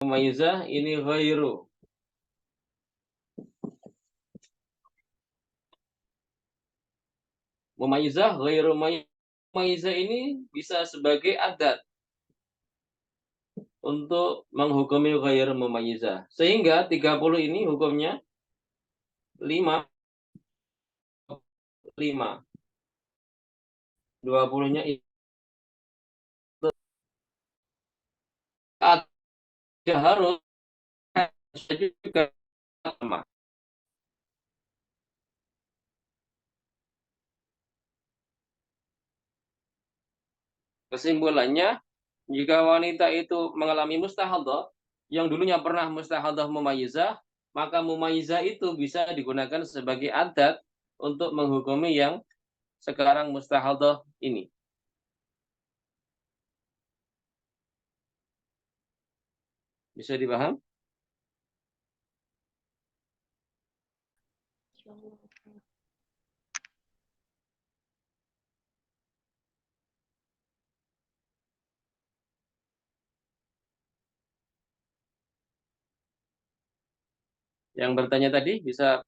mumayyizah ini ghairu. Mumayyizah ghairu mumayyizah ini bisa sebagai adat untuk menghukumi ghairu mumayyizah. Sehingga 30 ini hukumnya 5 5. 20-nya itu ada harus juga sama. Kesimpulannya, jika wanita itu mengalami mustahadhah, yang dulunya pernah mustahadhah mumayyizah, maka mumayyizah itu bisa digunakan sebagai adat untuk menghukumi yang sekarang mustahadhah ini. Bisa dipaham? Yang bertanya tadi bisa.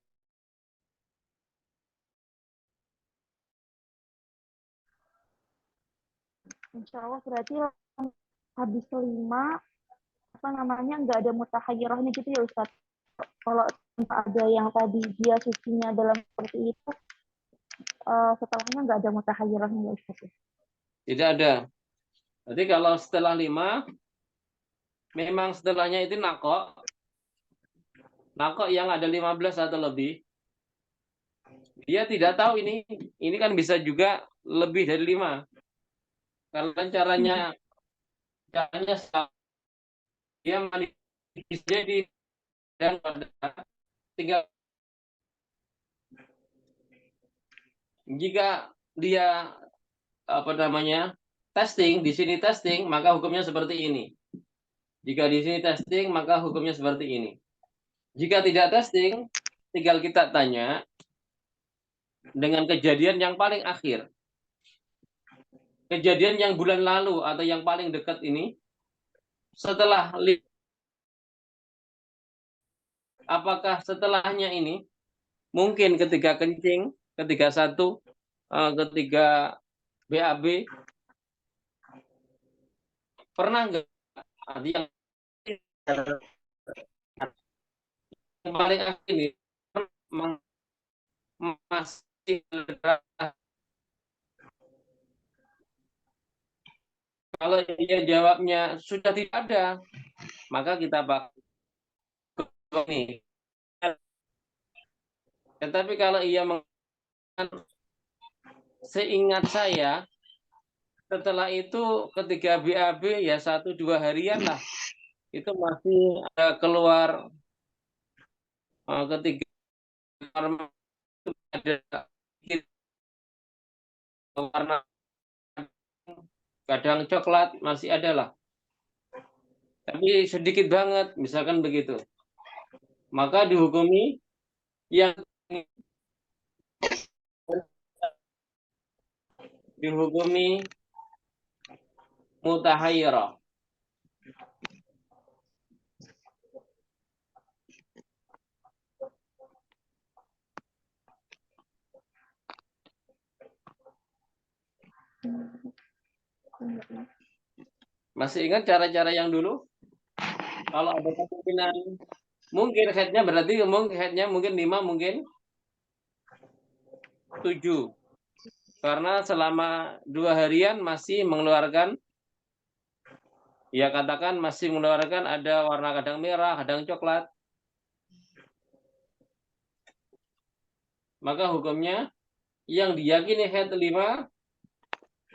Insya Allah berarti habis 5 apa namanya nggak ada mutahayyirahnya gitu ya Ustaz. Kalau ada yang tadi dia sucinya dalam seperti itu, setelahnya nggak ada mutahayyirahnya ya Ustaz. Tidak ada. Jadi kalau setelah 5, memang setelahnya itu nakok yang ada 15 atau lebih. Dia tidak tahu ini kan bisa juga lebih dari 5. Karena caranya dia manipis jadi dan pada 3. Jika dia testing, di sini testing, maka hukumnya seperti ini. Jika di sini testing, maka hukumnya seperti ini. Jika tidak testing, tinggal kita tanya dengan kejadian yang paling akhir. Kejadian yang bulan lalu atau yang paling dekat ini, setelah apakah setelahnya ini mungkin ketika kencing, ketika 1, ketika BAB, pernah nggak yang paling akhir ini masih kalau dia jawabnya sudah tidak ada, maka kita pakai ini. Tetapi kalau ia seingat saya, setelah itu ketika BAB ya 1-2 harian lah, itu masih ada keluar ketika ada warna kadang coklat masih ada lah, tapi sedikit banget, misalkan begitu, maka dihukumi yang mutahayyirah. Masih ingat cara-cara yang dulu? Kalau ada kemungkinan mungkin headnya berarti headnya mungkin 5, mungkin 7. Karena selama 2 harian masih mengeluarkan, ya katakan masih mengeluarkan ada warna kadang merah, kadang coklat. Maka hukumnya yang diyakini head 5,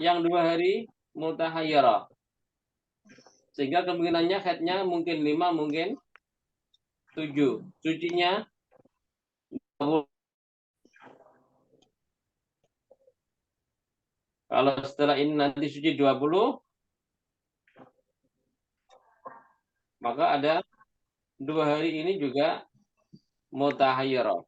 yang 2 hari mutahayyirah. Sehingga kemungkinannya headnya mungkin 5, mungkin 7. Sucinya kalau setelah ini nanti suci 20, maka ada 2 hari ini juga mutahayyirah.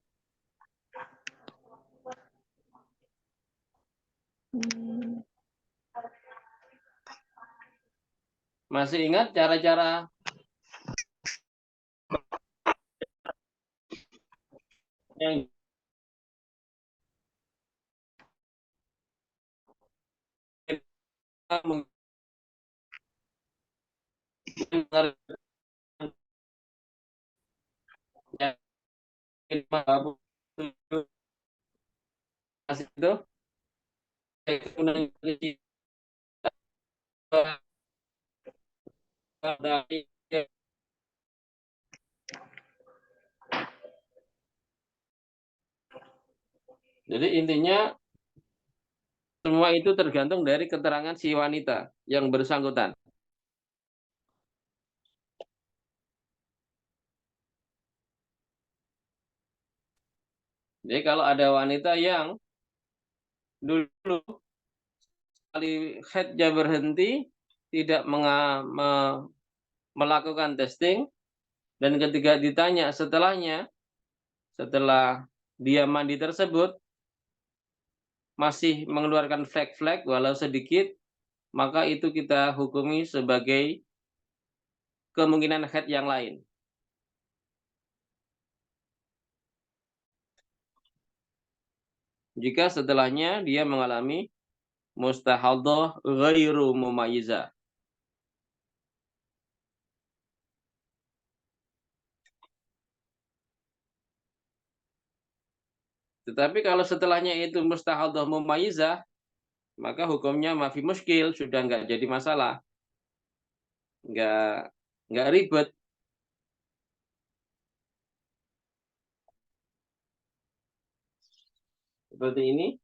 Masih ingat cara-cara yang mungkin itu jadi intinya semua itu tergantung dari keterangan si wanita yang bersangkutan. Jadi kalau ada wanita yang dulu kali haidnya berhenti, tidak melakukan testing, dan ketika ditanya setelahnya, setelah dia mandi tersebut, masih mengeluarkan flek-flek walau sedikit, maka itu kita hukumi sebagai kemungkinan haid yang lain. Jika setelahnya dia mengalami mustahadhah ghairu mumayyizah. Tetapi kalau setelahnya itu mustahadhah mumayyizah, maka hukumnya mafi muskil, sudah nggak jadi masalah. Nggak ribet. Seperti ini.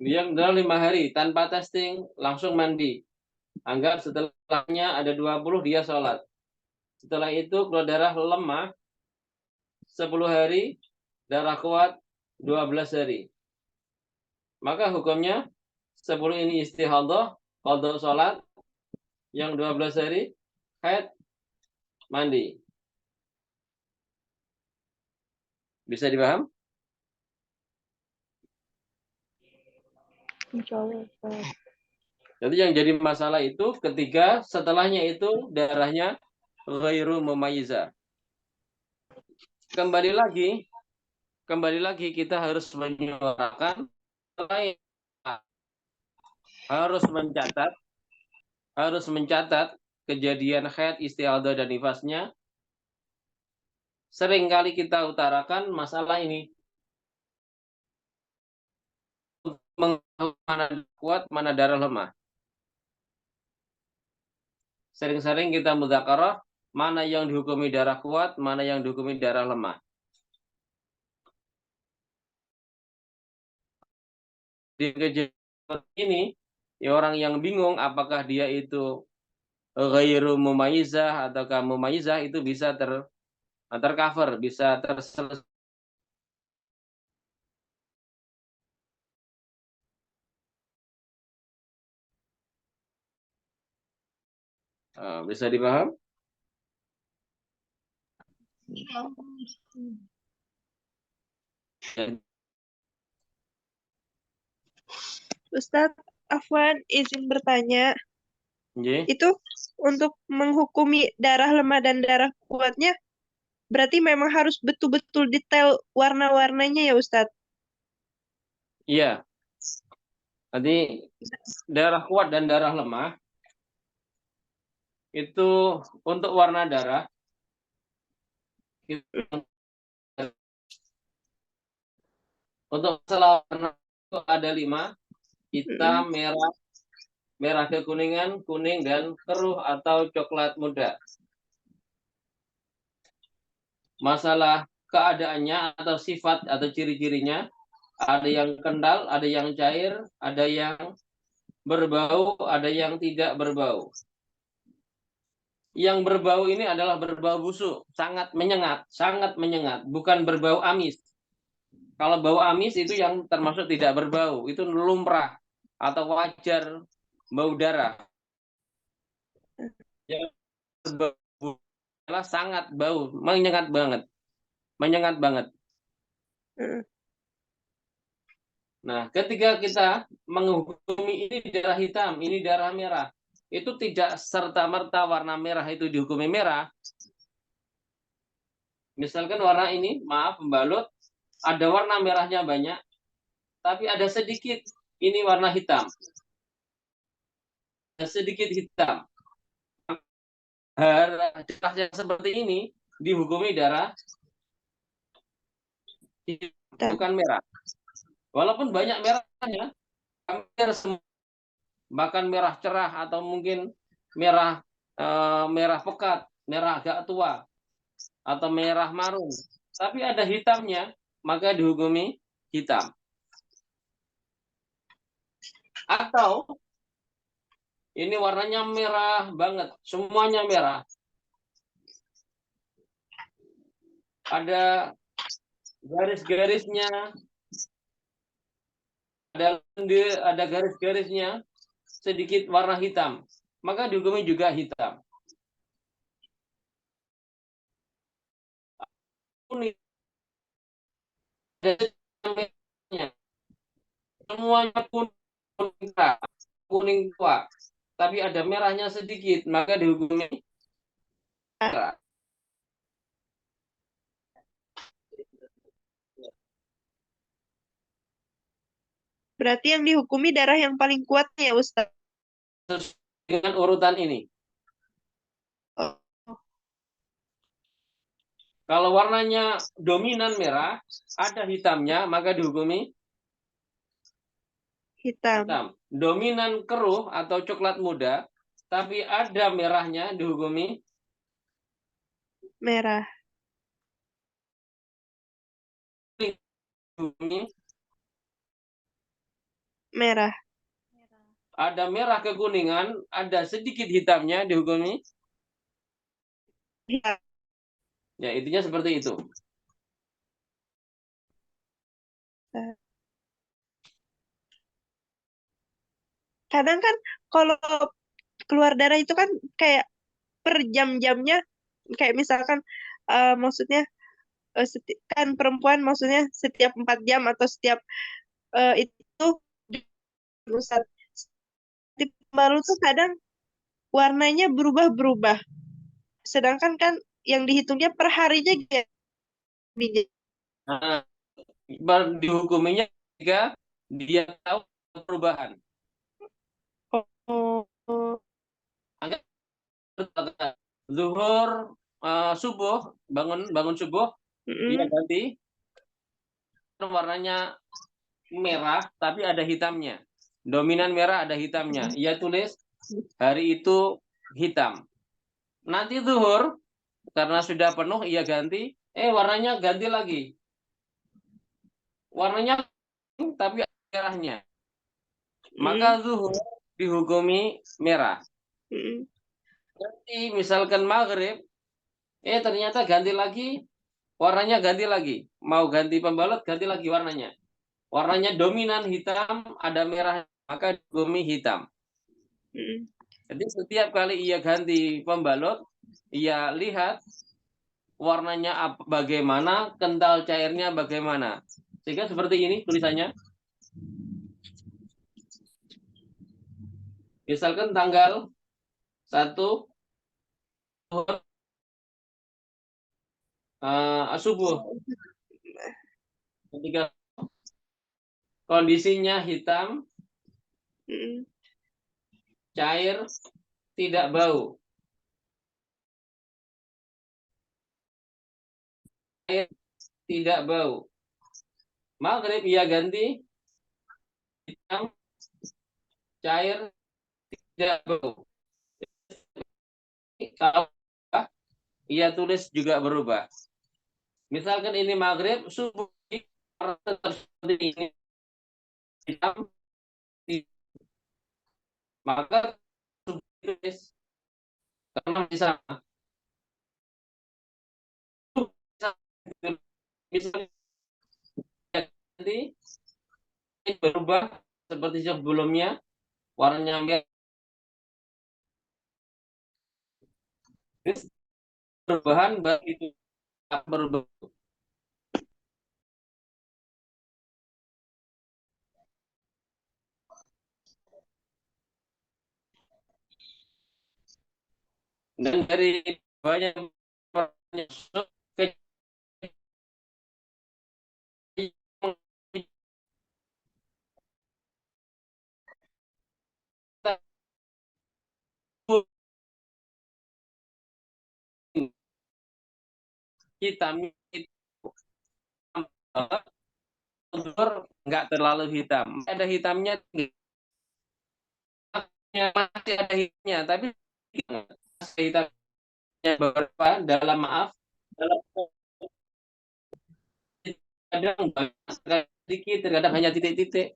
Dia dalam 5 hari tanpa testing langsung mandi. Anggap setelahnya ada 20 dia sholat. Setelah itu kalau darah lemah 10 hari, darah kuat 12 hari. Maka hukumnya 10 ini istihadhah, qadha sholat, yang 12 hari haid mandi. Bisa dipaham? Insya Allah, Ustaz. Jadi yang jadi masalah itu ketika setelahnya itu darahnya ghairu mumayyizah. Kembali lagi kita harus menyuarakan, harus mencatat kejadian haid, istihadhah dan nifasnya. Seringkali kita utarakan masalah ini. Mana kuat, mana darah lemah. Sering-sering kita mudzakarah mana yang dihukumi darah kuat, mana yang dihukumi darah lemah. Di kejadian ini, ya orang yang bingung apakah dia itu ghairu mumayyizah ataukah mumayyizah, itu bisa tercover, bisa terselesaikan. Bisa dipaham? Ustadz, Afwan izin bertanya, Nggih. itu untuk menghukumi darah lemah dan darah kuatnya, berarti memang harus betul-betul detail warna-warnanya ya Ustadz? Iya. Nanti darah kuat dan darah lemah itu untuk warna darah untuk masalah warna itu ada 5: hitam, merah, merah kekuningan, kuning, dan keruh atau coklat muda. Masalah keadaannya atau sifat atau ciri-cirinya, ada yang kental, ada yang cair, ada yang berbau, ada yang tidak berbau. Yang berbau ini adalah berbau busuk, sangat menyengat, bukan berbau amis. Kalau bau amis itu yang termasuk tidak berbau, itu lumrah atau wajar bau darah. Yang berbau adalah sangat bau, menyengat banget. Nah, ketika kita menghukumi ini darah hitam, ini darah merah, itu tidak serta-merta warna merah itu dihukumi merah. Misalkan warna ini, maaf, pembalut, ada warna merahnya banyak, tapi ada sedikit ini warna hitam. Ada sedikit hitam. Darah yang seperti ini dihukumi darah bukan merah. Walaupun banyak merahnya, hampir semua, bahkan merah cerah atau mungkin merah merah pekat, merah agak tua, atau merah marun, tapi ada hitamnya, maka dihukumi hitam. Atau ini warnanya merah banget, semuanya merah. Ada garis-garisnya, ada lendir, ada garis-garisnya, sedikit warna hitam, maka dihukumi juga hitam. Kuning, semuanya kuning tua, tapi ada merahnya sedikit, maka dihukumi merah. Berarti yang dihukumi darah yang paling kuat ya, Ustaz? Dengan urutan ini. Oh, Kalau warnanya dominan merah, ada hitamnya, maka dihukumi hitam. hitam. Dominan keruh atau coklat muda, tapi ada merahnya, dihukumi Merah. dihukumi. Merah. Ada merah kekuningan, ada sedikit hitamnya, dihukumi. Hitam. Ya, intinya seperti itu. Kadang kan kalau keluar darah itu kan kayak per jam-jamnya, kayak misalkan maksudnya kan perempuan maksudnya setiap 4 jam atau setiap itu Ustaz. Di pembalut tuh kadang warnanya berubah-berubah. Sedangkan kan yang dihitungnya per harinya Nah, dihukuminya jika dia tahu perubahan. oh, oh, Anggap zuhur, subuh, bangun subuh, dia mm, ganti warnanya merah, tapi ada hitamnya. Dominan merah, ada hitamnya. Ia tulis hari itu hitam. Nanti zuhur, karena sudah penuh, ia ganti. Warnanya ganti lagi. Warnanya tapi ada merahnya. Maka zuhur dihukumi merah. mm, Nanti misalkan maghrib, ternyata ganti lagi, warnanya ganti lagi. Mau ganti pembalut, ganti lagi warnanya. Warnanya dominan hitam, ada merah, maka dihukumi hitam. mm. Jadi setiap kali ia ganti pembalut, ia lihat warnanya bagaimana, kental cairnya bagaimana. Sehingga seperti ini tulisannya. Misalkan tanggal 1 subuh, ketika kondisinya hitam, Mm. cair, tidak bau. Cair, tidak bau. Maghrib ia ganti hitam, cair, tidak bau. Kalau ia tulis juga berubah. Misalkan ini maghrib, subuh seperti ini hitam, maka subuh tulis karena bisa misalnya nanti berubah seperti sebelumnya, warnanya merah, perubahan begitu berubah. Dan dari banyak ke hitam itu nggak terlalu hitam. Ada hitamnya, masih ada hitamnya, tapi hitamnya beberapa dalam maaf dalam kadang sedikit, terkadang hanya titik-titik,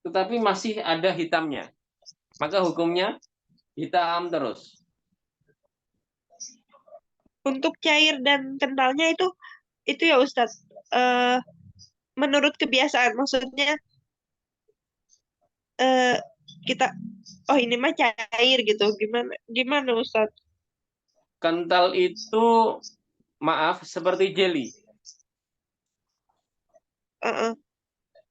tetapi masih ada hitamnya. Maka hukumnya hitam terus. Untuk cair dan kentalnya itu ya Ustadz, menurut kebiasaan, maksudnya eh, kita, oh ini mah cair gitu, gimana gimana Ustadz? Kental itu, maaf, seperti jelly. Heeh.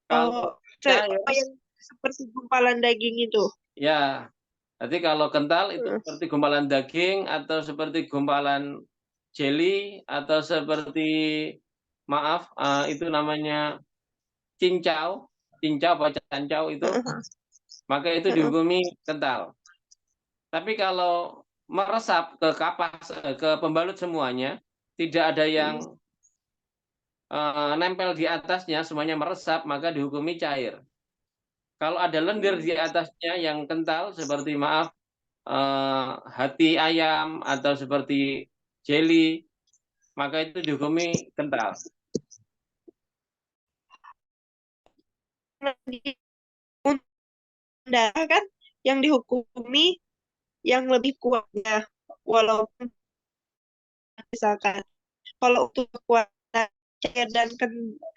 Kalau Oh, cair, yang seperti gumpalan daging itu. ya, nanti kalau kental itu Heeh. seperti gumpalan daging atau seperti gumpalan jelly atau seperti, maaf, itu namanya cincau, cincau apa cancau itu, Heeh. maka itu Heeh. dihukumi kental. Tapi kalau meresap ke kapas, ke pembalut semuanya, tidak ada yang nempel di atasnya, semuanya meresap, maka dihukumi cair. Kalau ada lendir di atasnya yang kental, seperti, maaf, hati ayam atau seperti jelly, maka itu dihukumi kental. Nah, di darah kan yang dihukumi yang lebih kuatnya, walaupun misalkan kalau untuk kekuatan cair dan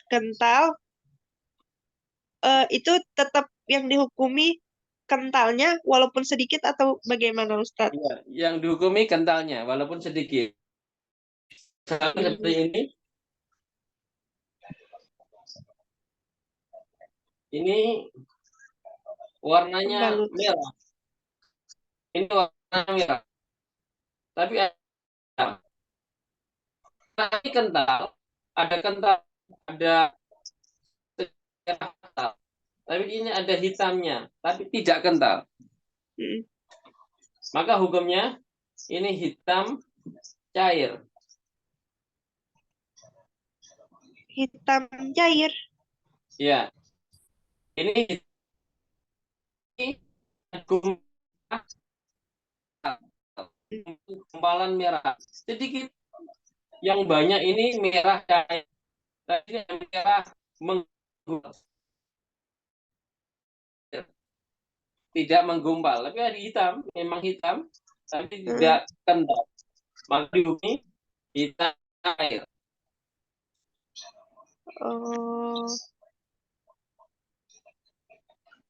kental, itu tetap yang dihukumi kentalnya walaupun sedikit atau bagaimana Ustadz? Ya, yang dihukumi kentalnya, walaupun sedikit. Seperti ini. Ini warnanya Pembalut. merah. Ini warna merah. Tapi kental, ada kental, ada kental. Tapi ini ada hitamnya, tapi tidak kental. Hmm. Maka hukumnya ini hitam cair. Hitam cair. Ya, ini gumpalan merah. Sedikit, yang banyak ini merah cair. Tadi merah menggumpal, tidak menggumpal, tapi ada hitam, memang hitam, tapi tidak kental. Maka dihukumi hitam cair. Oh,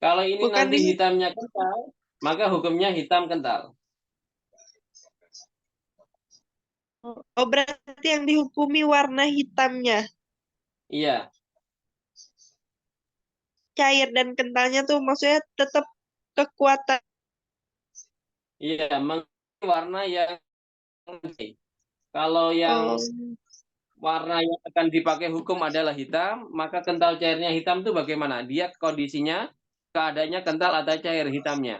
Kalau ini bukan nanti ini. hitamnya kental, maka hukumnya hitam kental. Oh, berarti yang dihukumi warna hitamnya. Iya, Cair dan kentalnya tuh maksudnya tetap kekuatan. iya, warna yang kalau yang Oh, warna yang akan dipakai hukum adalah hitam, maka kental cairnya hitam itu bagaimana? Dia kondisinya, keadaannya kental atau cair hitamnya.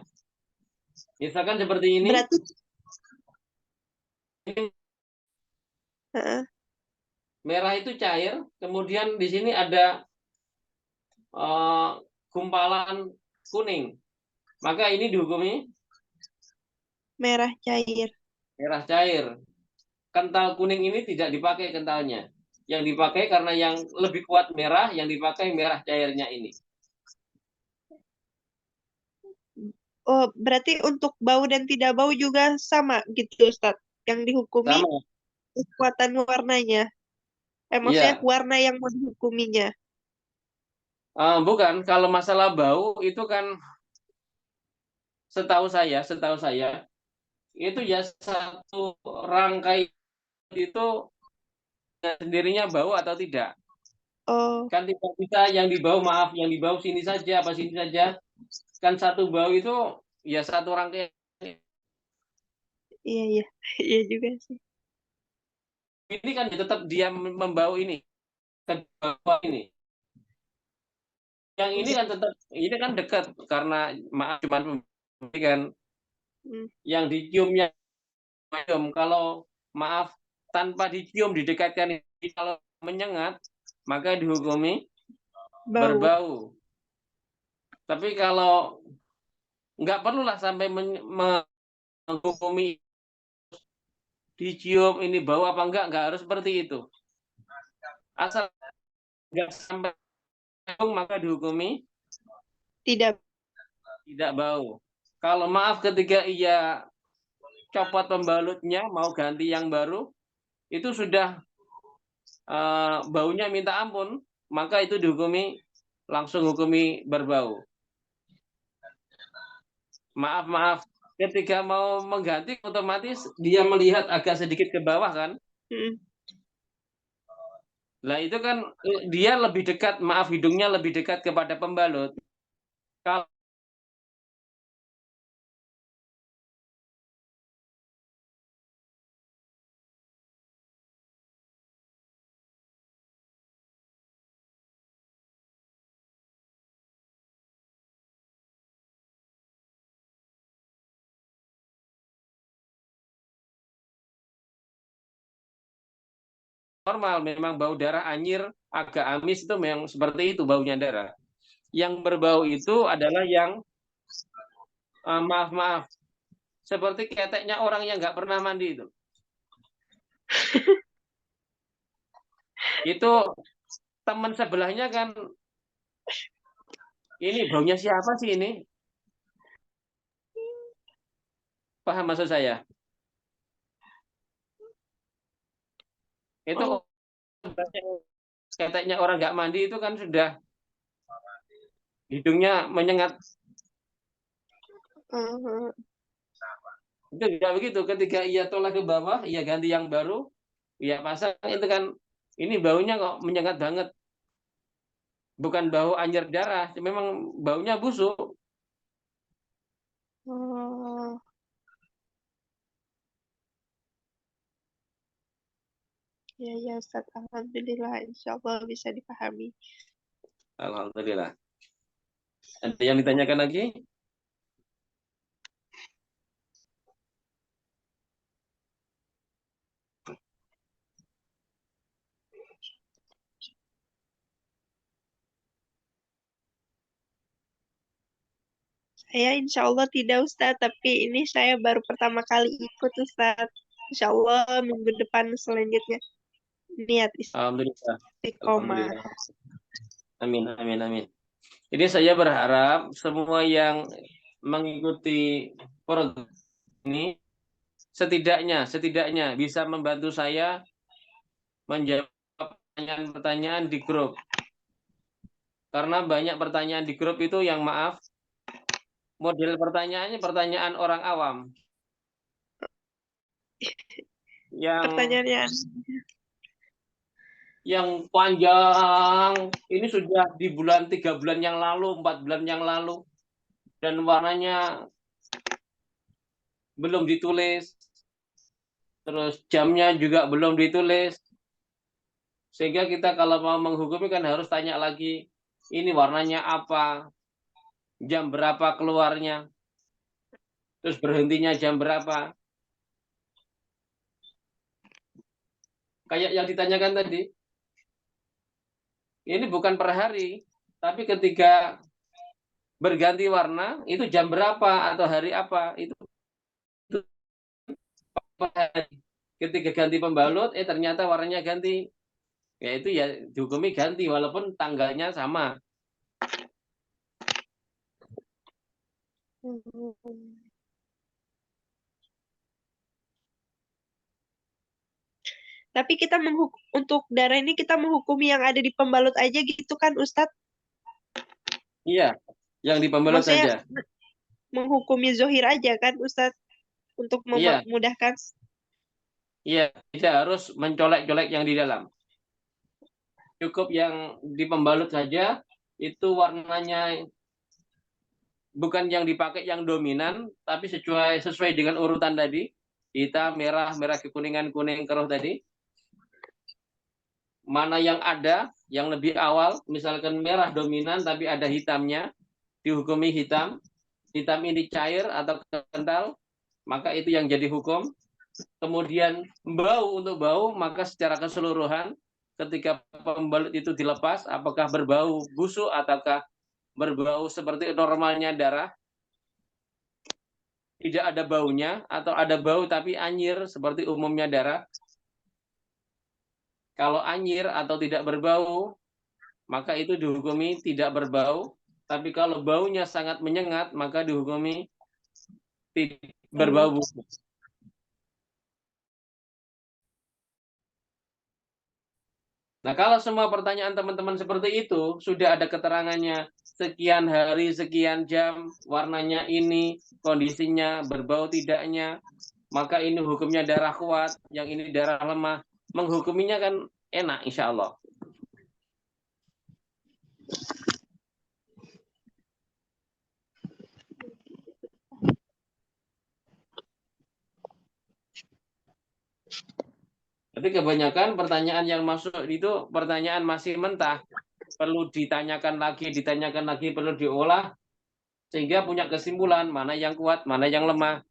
Misalkan seperti ini, berarti ini heeh. merah itu cair, kemudian di sini ada gumpalan kuning, maka ini dihukumi Merah cair. merah cair. Kental kuning ini tidak dipakai kentalnya. Yang dipakai karena yang lebih kuat merah, yang dipakai merah cairnya ini. Oh, berarti untuk bau dan tidak bau juga sama gitu, Ustadz. Yang dihukumi Sama, kekuatan warnanya. Maksudnya iya. warna yang mau dihukuminya. Bukan, kalau masalah bau itu kan setahu saya itu ya satu rangkai itu sendirinya bau atau tidak. Oh, Kan tidak bisa yang dibau, maaf, yang dibau sini saja apa sini saja. Kan satu bau itu ya satu rangkai. Iya, iya. Iya juga sih. Ini kan tetap dia membau ini ke bawah ini. Yang ini kan tetap ini kan dekat karena maaf cuman kan Hmm. yang diciumnya cium. Kalau maaf tanpa dicium didekatkan ini kalau menyengat maka dihukumi Bau. berbau. Tapi kalau nggak perlulah sampai menghukumi dicium ini bau apa nggak harus seperti itu. Asal nggak sampai maka dihukumi Tidak. tidak bau. Kalau maaf ketika ia copot pembalutnya mau ganti yang baru itu sudah baunya minta ampun, maka itu dihukumi langsung hukumi berbau. Maaf ketika mau mengganti otomatis dia melihat agak sedikit ke bawah kan. Hmm. Lah itu kan dia lebih dekat, maaf hidungnya lebih dekat kepada pembalut. Kalau normal memang bau darah anyir agak amis itu memang seperti itu baunya darah. Yang berbau itu adalah yang maaf seperti keteknya orang yang nggak pernah mandi itu. Itu teman sebelahnya kan ini baunya siapa sih ini? Paham maksud saya? Itu Oh. keteknya orang nggak mandi itu kan sudah hidungnya menyengat. Itu juga begitu. Ketika ia tolak ke bawah, ia ganti yang baru, ia pasang itu kan ini baunya kok menyengat banget. Bukan bau anjir darah, memang baunya busuk. Oh. Ya, ya Ustaz. Alhamdulillah. Insya Allah bisa dipahami. Alhamdulillah. Ada yang ditanyakan lagi? Saya insya Allah tidak Ustaz, tapi ini saya baru pertama kali ikut Ustaz. Insya Allah minggu depan selanjutnya niat Alhamdulillah. istiqomah. Alhamdulillah. Amin. Ini saya berharap semua yang mengikuti program ini setidaknya bisa membantu saya menjawab pertanyaan-pertanyaan di grup. Karena banyak pertanyaan di grup itu yang maaf, model pertanyaannya pertanyaan orang awam. Pertanyaannya Yang panjang, ini sudah di 3 bulan yang lalu, 4 bulan yang lalu. Dan warnanya belum ditulis. Terus jamnya juga belum ditulis. Sehingga kita kalau mau menghukumi kan harus tanya lagi, ini warnanya apa, jam berapa keluarnya, terus berhentinya jam berapa. Kayak yang ditanyakan tadi, ini bukan per hari, tapi ketika berganti warna, itu jam berapa atau hari apa, itu per hari. Ketika ganti pembalut, ternyata warnanya ganti. Ya itu ya dihukumi ganti, walaupun tanggalnya sama. Tapi kita untuk darah ini kita menghukumi yang ada di pembalut aja gitu kan Ustadz? Iya, yang di pembalut Maksudnya saja. menghukumi zohir aja kan Ustadz? Untuk Iya. memudahkan. Iya, tidak harus mencolek-colek yang di dalam. Cukup yang di pembalut saja, itu warnanya bukan yang dipakai yang dominan, tapi sesuai dengan urutan tadi. hitam, merah, merah kekuningan, kuning, keruh tadi. Mana yang ada, yang lebih awal, misalkan merah dominan tapi ada hitamnya, dihukumi hitam. Hitam ini cair atau kental, maka itu yang jadi hukum. Kemudian bau untuk bau, maka secara keseluruhan ketika pembalut itu dilepas, apakah berbau busuk ataukah berbau seperti normalnya darah, tidak ada baunya, atau ada bau tapi anyir seperti umumnya darah. Kalau anyir atau tidak berbau, maka itu dihukumi tidak berbau. Tapi kalau baunya sangat menyengat, maka dihukumi berbau busuk. Nah, kalau semua pertanyaan teman-teman seperti itu, sudah ada keterangannya, sekian hari, sekian jam, warnanya ini, kondisinya, berbau tidaknya, maka ini hukumnya darah kuat, yang ini darah lemah. Menghukuminya kan enak, insya Allah. Tapi kebanyakan pertanyaan yang masuk itu pertanyaan masih mentah. Perlu ditanyakan lagi, perlu diolah, sehingga punya kesimpulan mana yang kuat, mana yang lemah.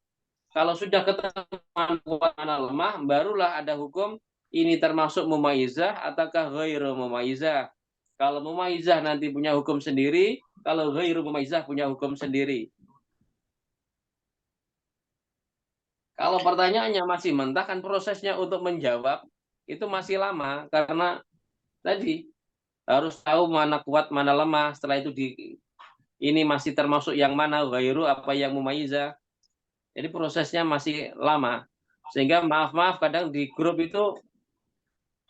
Kalau sudah ketemu mana kuat, mana lemah, barulah ada hukum ini termasuk mumayyizah ataukah ghairu mumayyizah. Kalau mumayyizah nanti punya hukum sendiri, kalau ghairu mumayyizah punya hukum sendiri. Kalau pertanyaannya masih mentah, kan prosesnya untuk menjawab itu masih lama, karena tadi harus tahu mana kuat, mana lemah. Setelah itu ini masih termasuk yang mana, ghairu apa yang mumayyizah. Jadi prosesnya masih lama. Sehingga maaf kadang di grup itu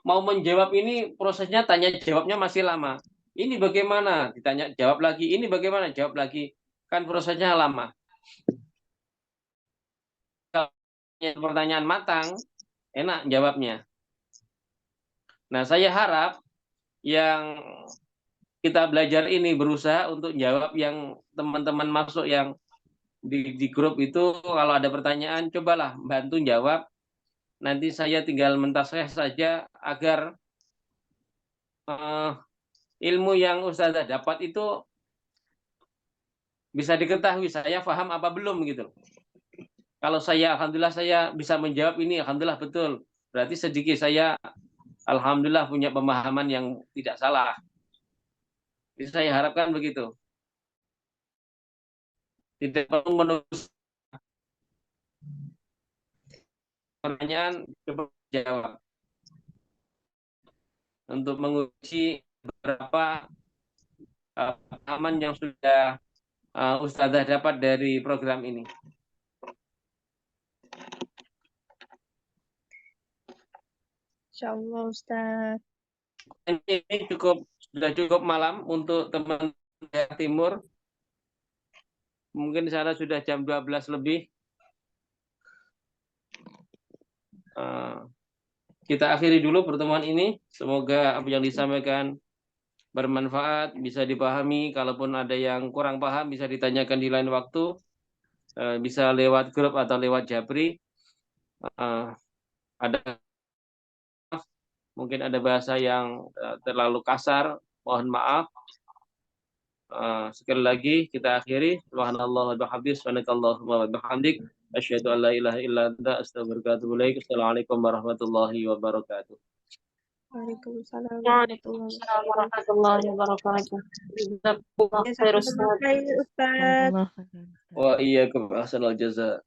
mau menjawab ini prosesnya tanya jawabnya masih lama. Ini bagaimana? Ditanya jawab lagi. Ini bagaimana? Jawab lagi. Kan prosesnya lama. Pertanyaan matang, enak jawabnya. Nah, saya harap yang kita belajar ini berusaha untuk jawab yang teman-teman masuk yang di grup itu, kalau ada pertanyaan, cobalah bantu jawab. Nanti saya tinggal mentasih saja agar ilmu yang Ustazah dapat itu bisa diketahui saya paham apa belum gitu. Kalau saya alhamdulillah saya bisa menjawab ini, alhamdulillah betul. Berarti sedikit saya alhamdulillah punya pemahaman yang tidak salah. Jadi saya harapkan begitu. Tidak perlu menulis pertanyaan, coba jawab. Untuk menguji beberapa pemahaman yang sudah Ustazah dapat dari program ini. Insyaallah Ustaz. Ini sudah cukup malam untuk teman timur. Mungkin di sana sudah jam 12 lebih. Kita akhiri dulu pertemuan ini. Semoga apa yang disampaikan bermanfaat, bisa dipahami. Kalaupun ada yang kurang paham, bisa ditanyakan di lain waktu. Bisa lewat grup atau lewat Jabri. Mungkin ada bahasa yang terlalu kasar, mohon maaf. Sekali lagi kita akhiri. Subhanallah wa bihamdihi, subhanakallahumma wa bihamdik, asyhadu an la ilaha illa anta, astaghfiruka wa atubu ilaik. Assalamualaikum warahmatullahi wabarakatuh. Waalaikumsalam Waalaikumsalam warahmatullahi wabarakatuh. Jazakumullah khair, Ustaz. Ustaz. Wa iyyakum ahsanal jazaa.